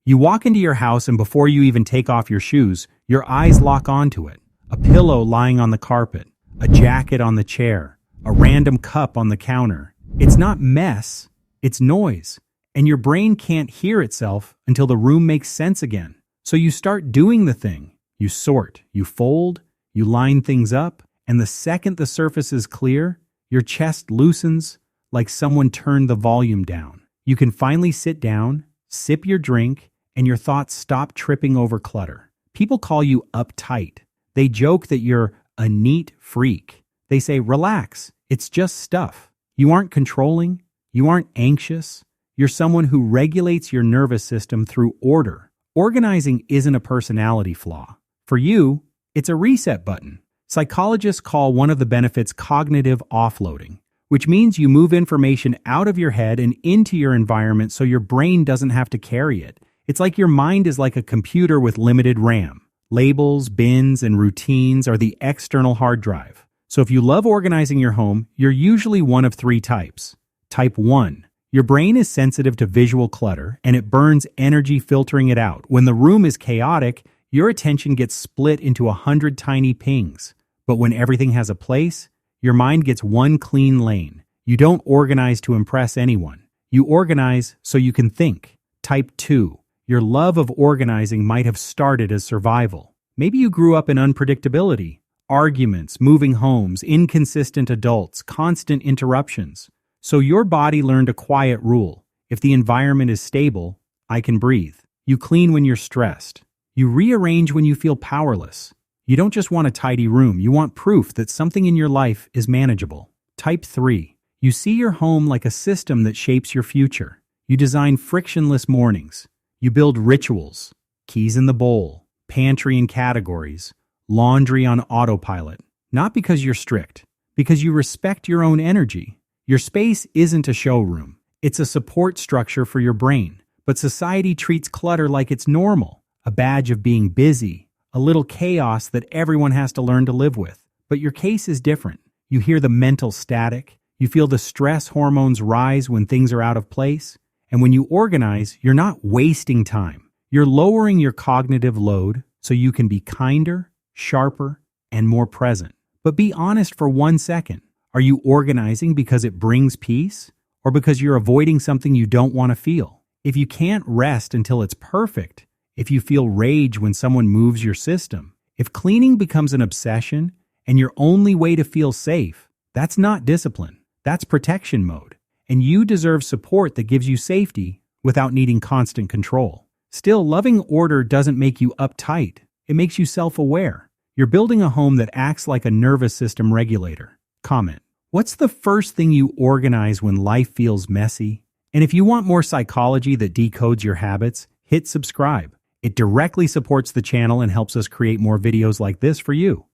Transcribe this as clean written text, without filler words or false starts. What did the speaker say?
You walk into your house and before you even take off your shoes, your eyes lock onto it. A pillow lying on the carpet, a jacket on the chair, a random cup on the counter. It's not mess, it's noise. And your brain can't hear itself until the room makes sense again. So you start doing the thing. You sort, you fold, you line things up, and the second the surface is clear, your chest loosens like someone turned the volume down. You can finally sit down, sip your drink, and your thoughts stop tripping over clutter. People call you uptight. They joke that you're a neat freak. They say, relax, it's just stuff. You aren't controlling, you aren't anxious. You're someone who regulates your nervous system through order. Organizing isn't a personality flaw. For you, it's a reset button. Psychologists call one of the benefits cognitive offloading, which means you move information out of your head and into your environment so your brain doesn't have to carry it. It's like your mind is like a computer with limited RAM. Labels, bins, and routines are the external hard drive. So if you love organizing your home, you're usually one of three types. Type 1. Your brain is sensitive to visual clutter, and it burns energy filtering it out. When the room is chaotic, your attention gets split into 100 tiny pings. But when everything has a place, your mind gets one clean lane. You don't organize to impress anyone. You organize so you can think. Type 2. Your love of organizing might have started as survival. Maybe you grew up in unpredictability, arguments, moving homes, inconsistent adults, constant interruptions. So your body learned a quiet rule. If the environment is stable, I can breathe. You clean when you're stressed. You rearrange when you feel powerless. You don't just want a tidy room, you want proof that something in your life is manageable. Type 3. You see your home like a system that shapes your future. You design frictionless mornings. You build rituals, keys in the bowl, pantry in categories, laundry on autopilot. Not because you're strict, because you respect your own energy. Your space isn't a showroom. It's a support structure for your brain. But society treats clutter like it's normal, a badge of being busy, a little chaos that everyone has to learn to live with. But your case is different. You hear the mental static. You feel the stress hormones rise when things are out of place. And when you organize, you're not wasting time. You're lowering your cognitive load so you can be kinder, sharper, and more present. But be honest for 1 second. Are you organizing because it brings peace, or because you're avoiding something you don't want to feel? If you can't rest until it's perfect, if you feel rage when someone moves your system, if cleaning becomes an obsession and your only way to feel safe, that's not discipline. That's protection mode. And you deserve support that gives you safety without needing constant control. Still, loving order doesn't make you uptight. It makes you self-aware. You're building a home that acts like a nervous system regulator. Comment. What's the first thing you organize when life feels messy? And if you want more psychology that decodes your habits, hit subscribe. It directly supports the channel and helps us create more videos like this for you.